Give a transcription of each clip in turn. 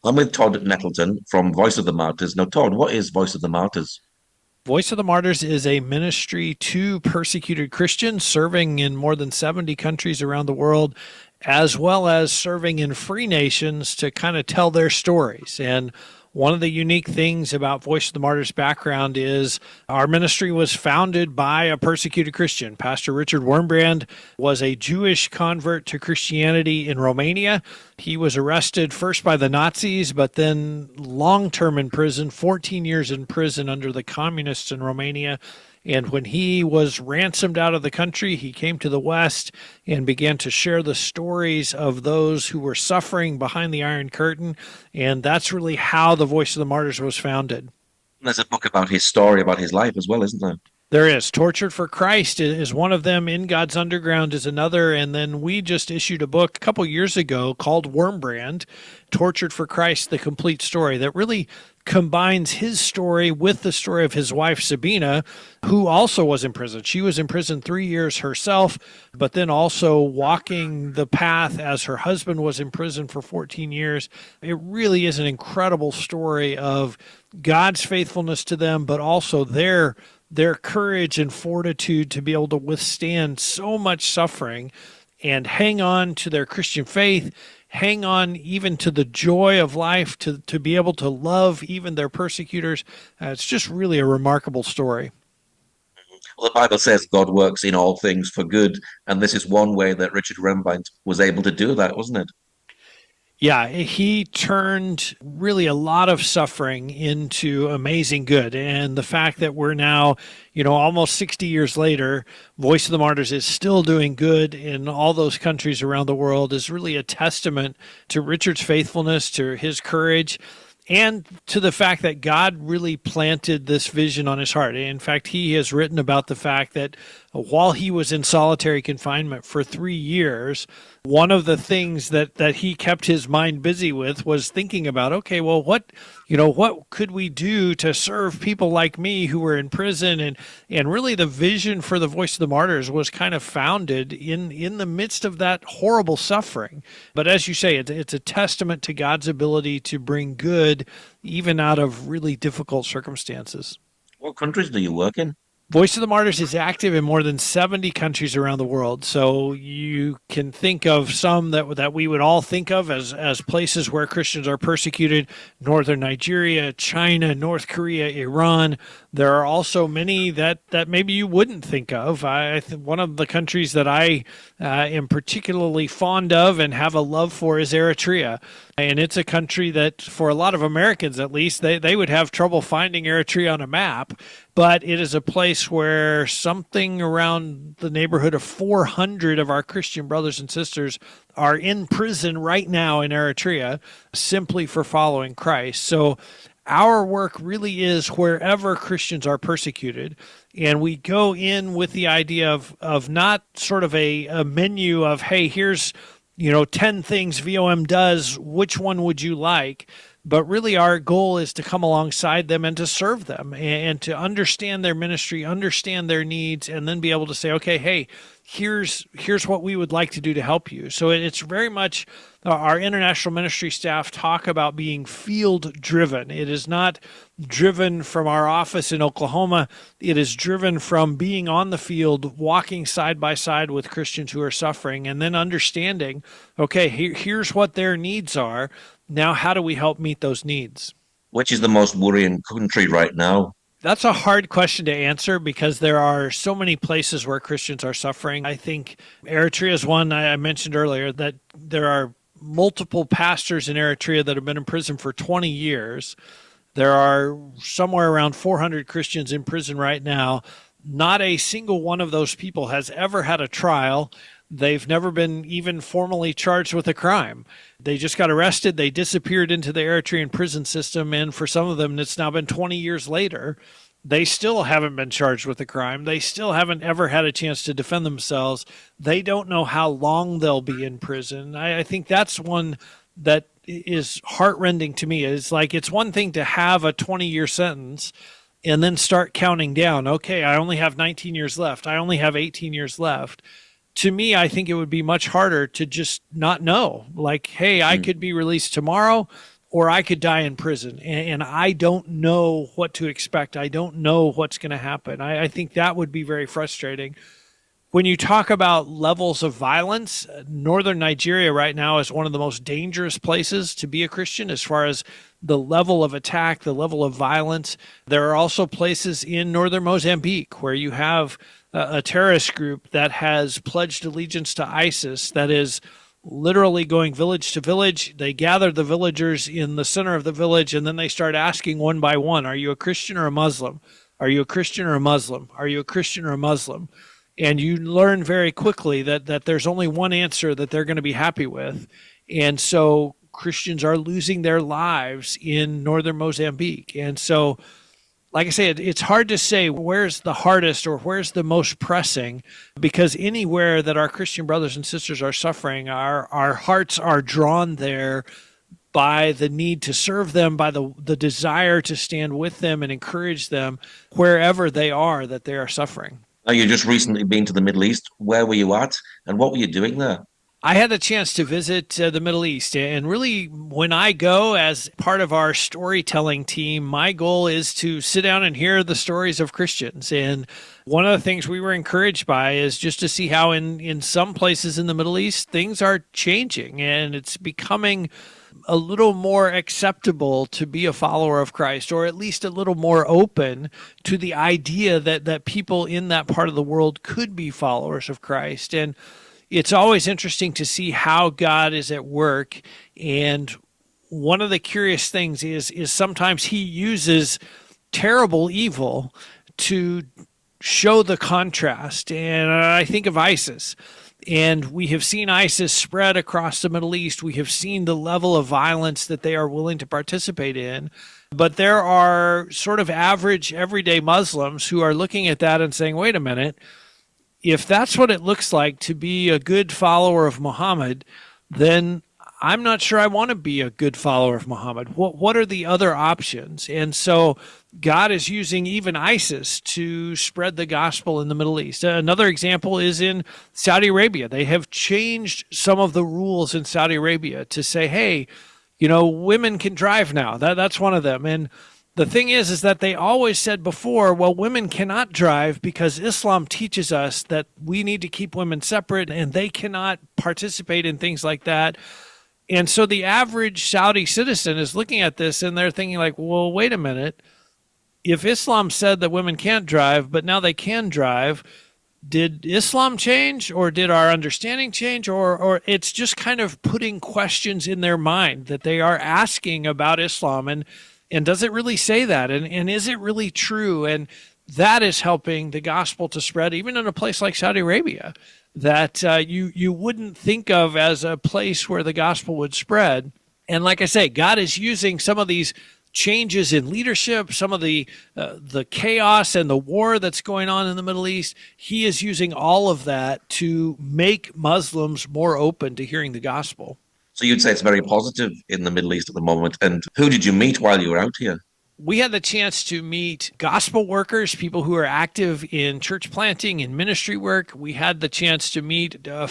I'm with Todd Nettleton from Voice of the Martyrs. Now, Todd, what is Voice of the Martyrs? Voice of the Martyrs is a ministry to persecuted Christians serving in more than 70 countries around the world, as well as serving in free nations to kind of tell their stories. And one of the unique things about Voice of the Martyrs background is our ministry was founded by a persecuted Christian. Pastor Richard Wurmbrand was a Jewish convert to Christianity in Romania. He was arrested first by the Nazis, but then long term in prison, 14 years in prison under the communists in Romania. And when he was ransomed out of the country, he came to the West and began to share the stories of those who were suffering behind the Iron Curtain. And that's really how the Voice of the Martyrs was founded. There's a book about his story, about his life as well, isn't there? There is. Tortured for Christ is one of them. In God's Underground is another. And then we just issued a book a couple years ago called Wormbrand, Tortured for Christ, the complete story, that really combines his story with the story of his wife, Sabina, who also was in prison. She was in prison 3 years herself, but then also walking the path as her husband was in prison for 14 years. It really is an incredible story of God's faithfulness to them, but also their courage and fortitude to be able to withstand so much suffering and hang on to their Christian faith, hang on even to the joy of life, to be able to love even their persecutors. It's just really a remarkable story. Well, the Bible says God works in all things for good, and this is one way that Richard Rembrandt was able to do that, wasn't it? Yeah, he turned really a lot of suffering into amazing good. And the fact that we're now, almost 60 years later, Voice of the Martyrs is still doing good in all those countries around the world is really a testament to Richard's faithfulness, to his courage, and to the fact that God really planted this vision on his heart. In fact, he has written about the fact that while he was in solitary confinement for 3 years, one of the things that he kept his mind busy with was thinking about, okay, well, what could we do to serve people like me who were in prison? And really the vision for the Voice of the Martyrs was kind of founded in the midst of that horrible suffering. But as you say, it's a testament to God's ability to bring good even out of really difficult circumstances. What countries do you work in? Voice of the Martyrs is active in more than 70 countries around the world. So you can think of some that we would all think of as places where Christians are persecuted: northern Nigeria, China, North Korea, Iran. There are also many that maybe you wouldn't think of. One of the countries that I am particularly fond of and have a love for is Eritrea. And it's a country that, for a lot of Americans at least, they would have trouble finding Eritrea on a map. But it is a place where something around the neighborhood of 400 of our Christian brothers and sisters are in prison right now in Eritrea simply for following Christ. So our work really is wherever Christians are persecuted. And we go in with the idea of not sort of a menu of, hey, here's 10 things VOM does, which one would you like? But really our goal is to come alongside them and to serve them and to understand their ministry, understand their needs, and then be able to say, okay, hey, here's what we would like to do to help you. So it's very much our international ministry staff talk about being field driven. It is not driven from our office in Oklahoma. It is driven from being on the field, walking side by side with Christians who are suffering, and then understanding, okay, here's what their needs are. Now, how do we help meet those needs? Which is the most worrying country right now? That's a hard question to answer because there are so many places where Christians are suffering. I think Eritrea is one I mentioned earlier, that there are multiple pastors in Eritrea that have been in prison for 20 years. There are somewhere around 400 Christians in prison right now. Not a single one of those people has ever had a trial. They've never been even formally charged with a crime. They just got arrested. They disappeared into the Eritrean prison system. And for some of them, it's now been 20 years later. They still haven't been charged with a crime. They still haven't ever had a chance to defend themselves. They don't know how long they'll be in prison. I think that's one that is heartrending to me. It's like, it's one thing to have a 20-year sentence and then start counting down. Okay, I only have 19 years left. I only have 18 years left. To me, I think it would be much harder to just not know. Like, hey, I could be released tomorrow. or I could die in prison. And I don't know what to expect. I don't know what's going to happen. I think that would be very frustrating. When you talk about levels of violence, northern Nigeria right now is one of the most dangerous places to be a Christian as far as the level of attack, the level of violence. There are also places in northern Mozambique where you have a terrorist group that has pledged allegiance to ISIS, that is literally going village to village. They gather the villagers in the center of the village, and then they start asking one by one, are you a Christian or a Muslim? Are you a Christian or a Muslim? Are you a Christian or a Muslim? And you learn very quickly that there's only one answer that they're going to be happy with. And so Christians are losing their lives in northern Mozambique. And so, like I say, it's hard to say where's the hardest or where's the most pressing, because anywhere that our Christian brothers and sisters are suffering, our hearts are drawn there by the need to serve them, by the desire to stand with them and encourage them wherever they are that they are suffering. Now, you just recently been to the Middle East. Where were you at, and what were you doing there? I had the chance to visit the Middle East. And really, when I go as part of our storytelling team, my goal is to sit down and hear the stories of Christians. And one of the things we were encouraged by is just to see how in some places in the Middle East, things are changing and it's becoming a little more acceptable to be a follower of Christ, or at least a little more open to the idea that people in that part of the world could be followers of Christ. And it's always interesting to see how God is at work. And one of the curious things is sometimes he uses terrible evil to show the contrast. And I think of ISIS. And we have seen ISIS spread across the Middle East. We have seen the level of violence that they are willing to participate in. But there are sort of average, everyday Muslims who are looking at that and saying, wait a minute, if that's what it looks like to be a good follower of Muhammad, then I'm not sure I want to be a good follower of Muhammad. What are the other options? And so God is using even ISIS to spread the gospel in the Middle East. Another example is in Saudi Arabia. They have changed some of the rules in Saudi Arabia to say, hey, women can drive now. That's one of them. And the thing is that they always said before, well, women cannot drive because Islam teaches us that we need to keep women separate and they cannot participate in things like that. And so the average Saudi citizen is looking at this and they're thinking like, well, wait a minute. If Islam said that women can't drive, but now they can drive, did Islam change or did our understanding change? Or it's just kind of putting questions in their mind that they are asking about Islam. And does it really say that? And is it really true? And that is helping the gospel to spread, even in a place like Saudi Arabia, that you wouldn't think of as a place where the gospel would spread. And like I say, God is using some of these changes in leadership, some of the chaos and the war that's going on in the Middle East. He is using all of that to make Muslims more open to hearing the gospel. So you'd say it's very positive in the Middle East at the moment. And who did you meet while you were out here? We had the chance to meet gospel workers, people who are active in church planting and ministry work. We had the chance to meet a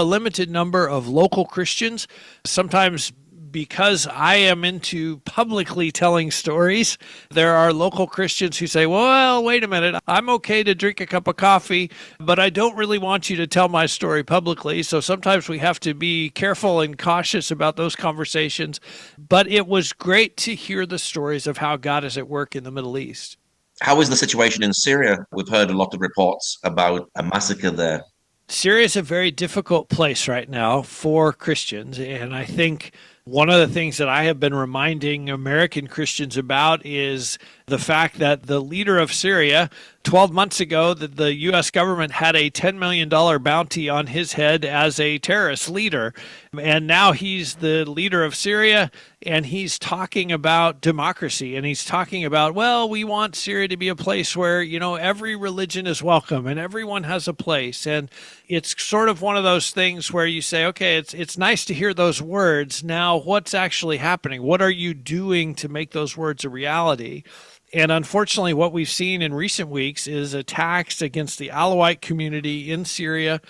limited number of local Christians, sometimes because I am into publicly telling stories. There are local Christians who say, well, wait a minute, I'm okay to drink a cup of coffee, but I don't really want you to tell my story publicly. So sometimes we have to be careful and cautious about those conversations. But it was great to hear the stories of how God is at work in the Middle East. How is the situation in Syria? We've heard a lot of reports about a massacre there. Syria is a very difficult place right now for Christians. And I think one of the things that I have been reminding American Christians about is the fact that the leader of Syria, 12 months ago, that the U.S. government had a $10 million bounty on his head as a terrorist leader. And now he's the leader of Syria, and he's talking about democracy. And he's talking about, well, we want Syria to be a place where, every religion is welcome and everyone has a place. And it's sort of one of those things where you say, okay, it's nice to hear those words. Now, what's actually happening? What are you doing to make those words a reality? And unfortunately, what we've seen in recent weeks is attacks against the Alawite community in Syria,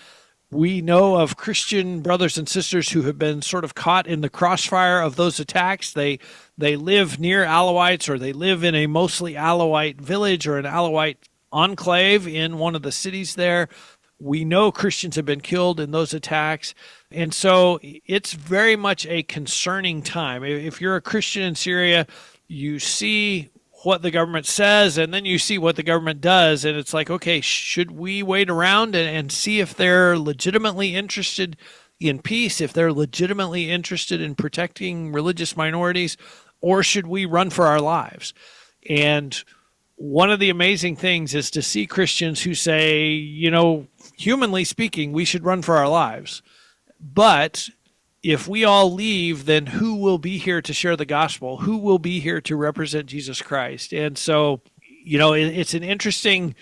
We know of Christian brothers and sisters who have been sort of caught in the crossfire of those attacks. They live near Alawites, or they live in a mostly Alawite village or an Alawite enclave in one of the cities there. We know Christians have been killed in those attacks. And so it's very much a concerning time. If you're a Christian in Syria, you see what the government says, and then you see what the government does, and it's like, okay, should we wait around and see if they're legitimately interested in peace, if they're legitimately interested in protecting religious minorities, or should we run for our lives? And one of the amazing things is to see Christians who say, humanly speaking, we should run for our lives. But if we all leave, then who will be here to share the gospel? Who will be here to represent Jesus Christ? And so, it's an interesting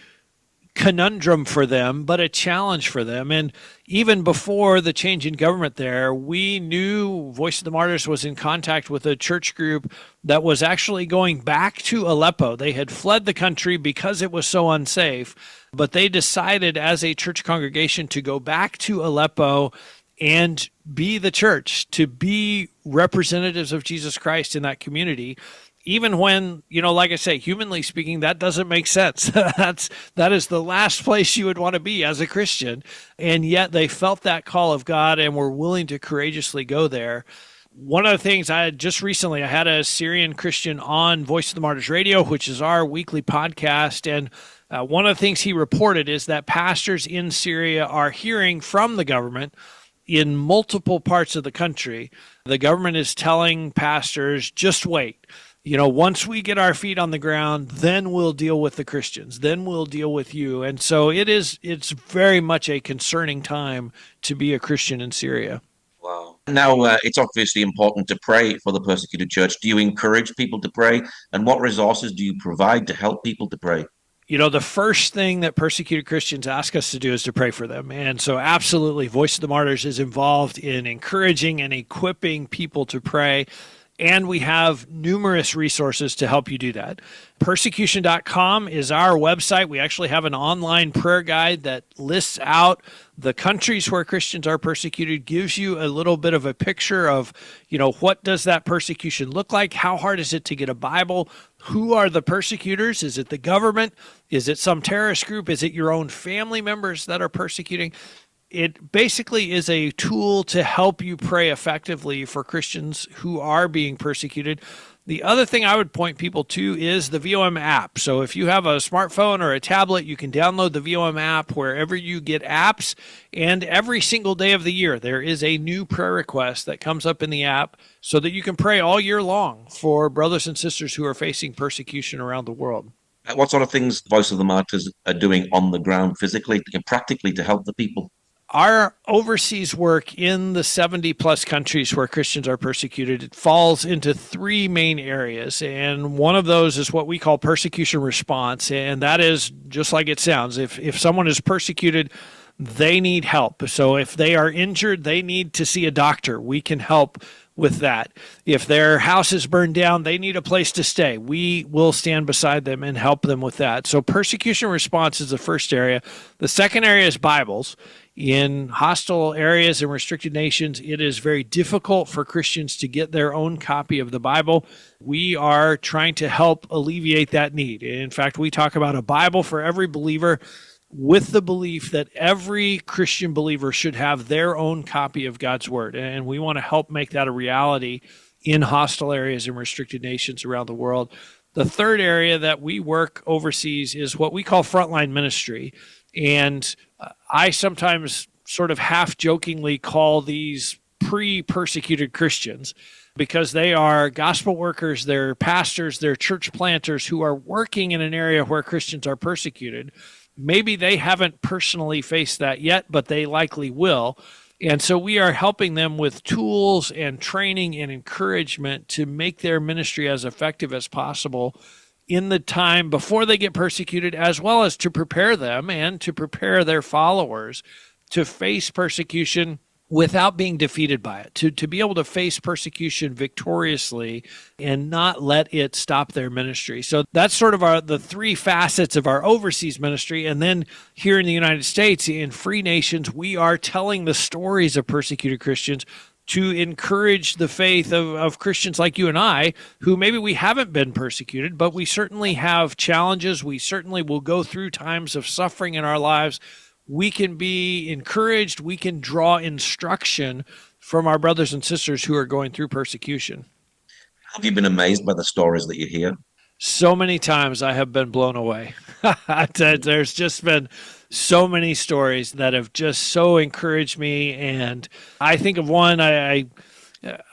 conundrum for them, but a challenge for them. And even before the change in government there, we knew Voice of the Martyrs was in contact with a church group that was actually going back to Aleppo. They had fled the country because it was so unsafe, but they decided as a church congregation to go back to Aleppo and be the church, to be representatives of Jesus Christ in that community. Even when, like I say, humanly speaking, that doesn't make sense. That is the last place you would want to be as a Christian. And yet they felt that call of God and were willing to courageously go there. One of the things I had a Syrian Christian on Voice of the Martyrs Radio, which is our weekly podcast. And one of the things he reported is that pastors in Syria are hearing from the government in multiple parts of the country. The government is telling pastors, just wait. Once we get our feet on the ground, then we'll deal with the Christians. Then we'll deal with you. And so it's very much a concerning time to be a Christian in Syria. Wow. Now, it's obviously important to pray for the persecuted church. Do you encourage people to pray? And what resources do you provide to help people to pray? The first thing that persecuted Christians ask us to do is to pray for them. And so absolutely, Voice of the Martyrs is involved in encouraging and equipping people to pray. And we have numerous resources to help you do that. Persecution.com is our website. We actually have an online prayer guide that lists out the countries where Christians are persecuted, gives you a little bit of a picture of, what does that persecution look like? How hard is it to get a Bible? Who are the persecutors? Is it the government? Is it some terrorist group? Is it your own family members that are persecuting? It basically is a tool to help you pray effectively for Christians who are being persecuted. The other thing I would point people to is the VOM app. So if you have a smartphone or a tablet, you can download the VOM app wherever you get apps. And every single day of the year, there is a new prayer request that comes up in the app so that you can pray all year long for brothers and sisters who are facing persecution around the world. What sort of things Voice of the Martyrs are doing on the ground physically and practically to help the people? Our overseas work in the 70 plus countries where Christians are persecuted, it falls into three main areas. And one of those is what we call persecution response. And that is just like it sounds. If someone is persecuted, they need help. So if they are injured, they need to see a doctor. We can help with that. If their house is burned down, they need a place to stay. We will stand beside them and help them with that. So persecution response is the first area. The second area is Bibles. In hostile areas and restricted nations, it is very difficult for Christians to get their own copy of the Bible. We are trying to help alleviate that need. In fact, we talk about a Bible for every believer, with the belief that every Christian believer should have their own copy of God's Word. And we want to help make that a reality in hostile areas and restricted nations around the world. The third area that we work overseas is what we call frontline ministry. And I sometimes sort of half-jokingly call these pre-persecuted Christians, because they are gospel workers, they're pastors, they're church planters who are working in an area where Christians are persecuted. Maybe they haven't personally faced that yet, but they likely will. And so we are helping them with tools and training and encouragement to make their ministry as effective as possible in the time before they get persecuted, as well as to prepare them and to prepare their followers to face persecution without being defeated by it, to be able to face persecution victoriously and not let it stop their ministry. So that's sort of the three facets of our overseas ministry. And then here in the United States, in Free Nations, we are telling the stories of persecuted Christians to encourage the faith of Christians like you and I, who maybe we haven't been persecuted, but we certainly have challenges. We certainly will go through times of suffering in our lives. We can be encouraged. We can draw instruction from our brothers and sisters who are going through persecution. Have you been amazed by the stories that you hear? So many times I have been blown away. There's just been so many stories that have just so encouraged me. And I think of one, I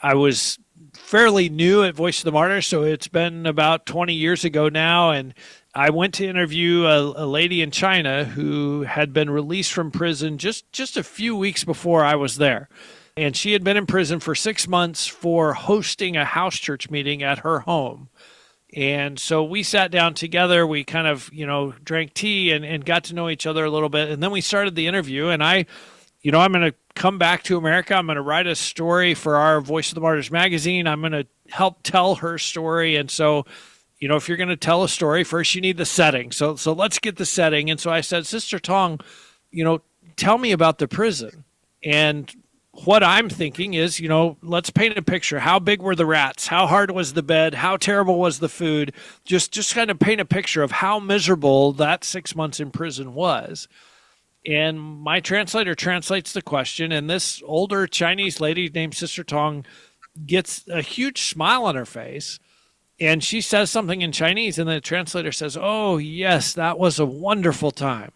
was fairly new at Voice of the Martyrs, so it's been about 20 years ago now, and I went to interview a lady in China who had been released from prison just a few weeks before I was there. And she had been in prison for 6 months for hosting a house church meeting at her home. And so we sat down together, we kind of, drank tea and got to know each other a little bit. And then we started the interview, and I'm going to come back to America. I'm going to write a story for our Voice of the Martyrs magazine. I'm going to help tell her story. And so, if you're going to tell a story, first you need the setting. So let's get the setting. And so I said, Sister Tong, tell me about the prison. And what I'm thinking is, let's paint a picture. How big were the rats? How hard was the bed? How terrible was the food? Just kind of paint a picture of how miserable that 6 months in prison was. And my translator translates the question, and this older Chinese lady named Sister Tong gets a huge smile on her face. And she says something in Chinese, and the translator says, "Oh, yes, that was a wonderful time."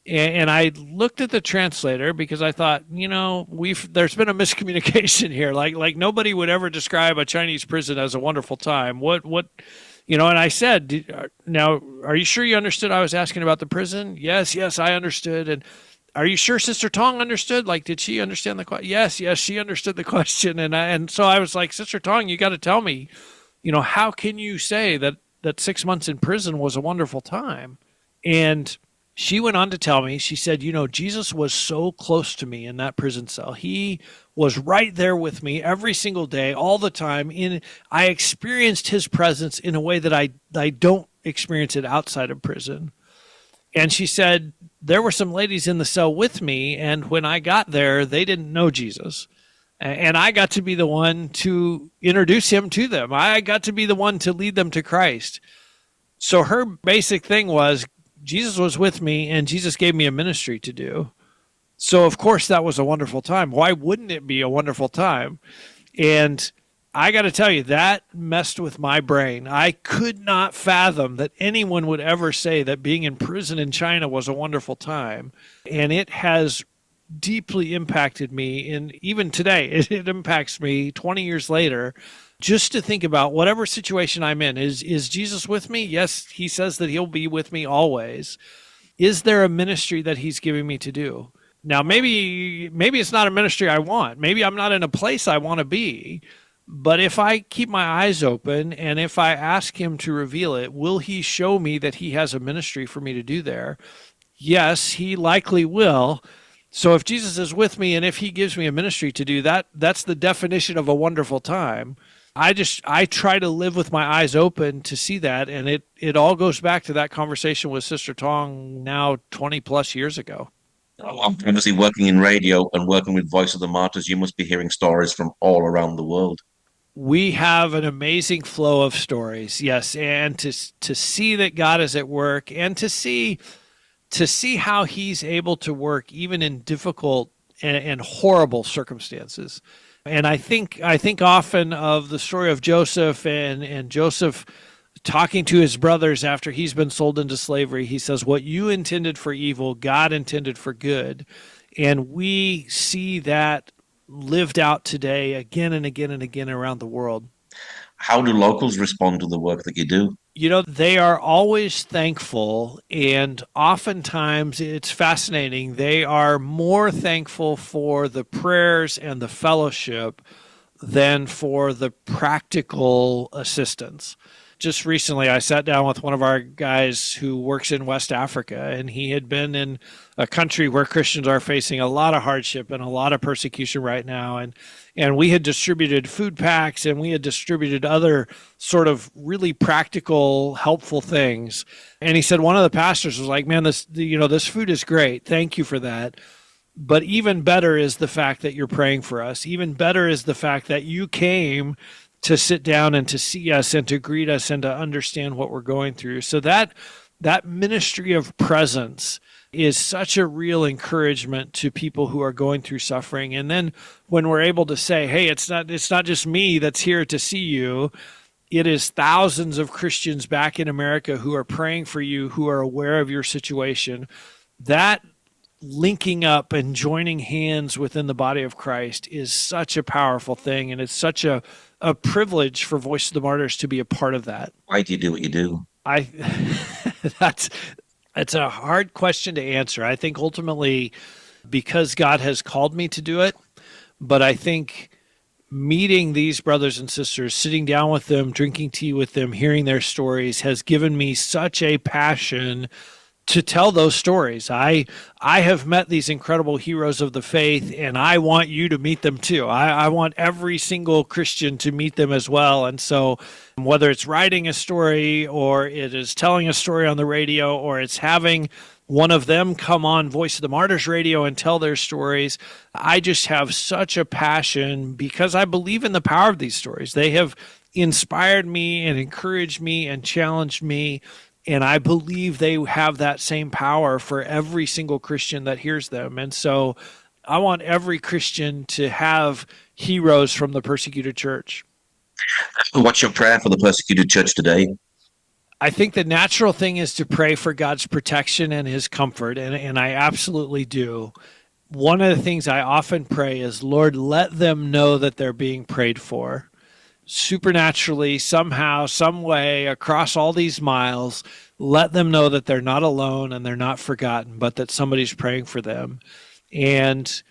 And I looked at the translator because I thought, there's been a miscommunication here. Like nobody would ever describe a Chinese prison as a wonderful time. And I said, "Now, are you sure you understood I was asking about the prison?" Yes, I understood. And are you sure Sister Tong understood? Like, did she understand the question? Yes, she understood the question. And so I was like, Sister Tong, you got to tell me, how can you say that 6 months in prison was a wonderful time? And she went on to tell me, she said, Jesus was so close to me in that prison cell. He was right there with me every single day, all the time. I experienced his presence in a way that I don't experience it outside of prison. And she said, there were some ladies in the cell with me, and when I got there, they didn't know Jesus. And I got to be the one to introduce him to them. I got to be the one to lead them to Christ. So her basic thing was, Jesus was with me, and Jesus gave me a ministry to do. So, of course, that was a wonderful time. Why wouldn't it be a wonderful time? And I got to tell you, that messed with my brain. I could not fathom that anyone would ever say that being in prison in China was a wonderful time. And it has deeply impacted me. And even today, it impacts me 20 years later, just to think about whatever situation I'm in. Is Jesus with me? Yes, he says that he'll be with me always. Is there a ministry that he's giving me to do? Now, maybe it's not a ministry I want. Maybe I'm not in a place I want to be. But if I keep my eyes open and if I ask him to reveal it, will he show me that he has a ministry for me to do there? Yes, he likely will. So if Jesus is with me and if he gives me a ministry to do that, that's the definition of a wonderful time. I try to live with my eyes open to see that. And it all goes back to that conversation with Sister Tong now 20 plus years ago. Obviously, working in radio and working with Voice of the Martyrs, you must be hearing stories from all around the world. We have an amazing flow of stories, yes, and to see that God is at work, and to see how he's able to work even in difficult and horrible circumstances. And I think often of the story of Joseph and Joseph talking to his brothers after he's been sold into slavery. He says, what you intended for evil, God intended for good. And we see that lived out today again and again and again around the world. How do locals respond to the work that you do? They are always thankful, and oftentimes it's fascinating. They are more thankful for the prayers and the fellowship than for the practical assistance. just recently I sat down with one of our guys who works in West Africa, and he had been in a country where Christians are facing a lot of hardship and a lot of persecution right now. And we had distributed food packs, and we had distributed other sort of really practical, helpful things. And he said one of the pastors was like, "Man, this food is great. Thank you for that. But even better is the fact that you're praying for us. Even better is the fact that you came to sit down and to see us and to greet us and to understand what we're going through." So that ministry of presence is such a real encouragement to people who are going through suffering. And then when we're able to say, "Hey, it's not just me that's here to see you. It is thousands of Christians back in America who are praying for you, who are aware of your situation," that linking up and joining hands within the body of Christ is such a powerful thing. And it's such a privilege for Voice of the Martyrs to be a part of that. Why do you do what you do? That's a hard question to answer. I think ultimately because God has called me to do it, but I think meeting these brothers and sisters, sitting down with them, drinking tea with them, hearing their stories has given me such a passion to tell those stories. I have met these incredible heroes of the faith, and I want you to meet them too. I want every single Christian to meet them as well. And so whether it's writing a story, or it is telling a story on the radio, or it's having one of them come on Voice of the Martyrs radio and tell their stories, I just have such a passion because I believe in the power of these stories. They have inspired me and encouraged me and challenged me. And I believe they have that same power for every single Christian that hears them. And so I want every Christian to have heroes from the persecuted church. What's your prayer for the persecuted church today? I think the natural thing is to pray for God's protection and his comfort, and I absolutely do. One of the things I often pray is, "Lord, let them know that they're being prayed for." Supernaturally, somehow, some way, across all these miles, let them know that they're not alone and they're not forgotten, but that somebody's praying for them. And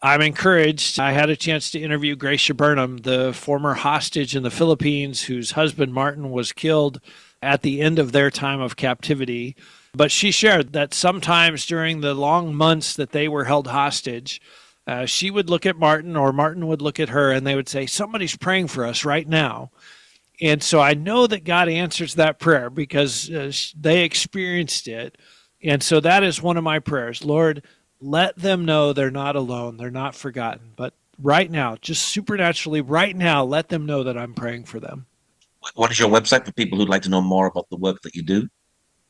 I'm encouraged. I had a chance to interview Gracia Burnham, the former hostage in the Philippines whose husband Martin was killed at the end of their time of captivity. But she shared that sometimes during the long months that they were held hostage, she would look at Martin, or Martin would look at her, and they would say, "Somebody's praying for us right now." And so I know that God answers that prayer because they experienced it. And so that is one of my prayers. Lord, let them know they're not alone, they're not forgotten. But right now, just supernaturally, right now, let them know that I'm praying for them. What is your website for people who'd like to know more about the work that you do?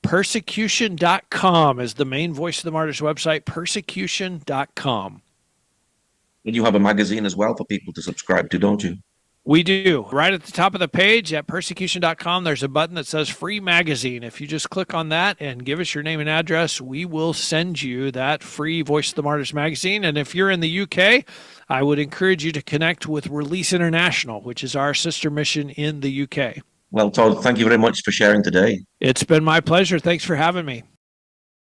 Persecution.com is the main Voice of the Martyrs website, persecution.com. And you have a magazine as well for people to subscribe to, don't you? We do. Right at the top of the page at persecution.com, there's a button that says free magazine. If you just click on that and give us your name and address, we will send you that free Voice of the Martyrs magazine. And if you're in the UK, I would encourage you to connect with Release International, which is our sister mission in the UK. Well, Todd, thank you very much for sharing today. It's been my pleasure. Thanks for having me.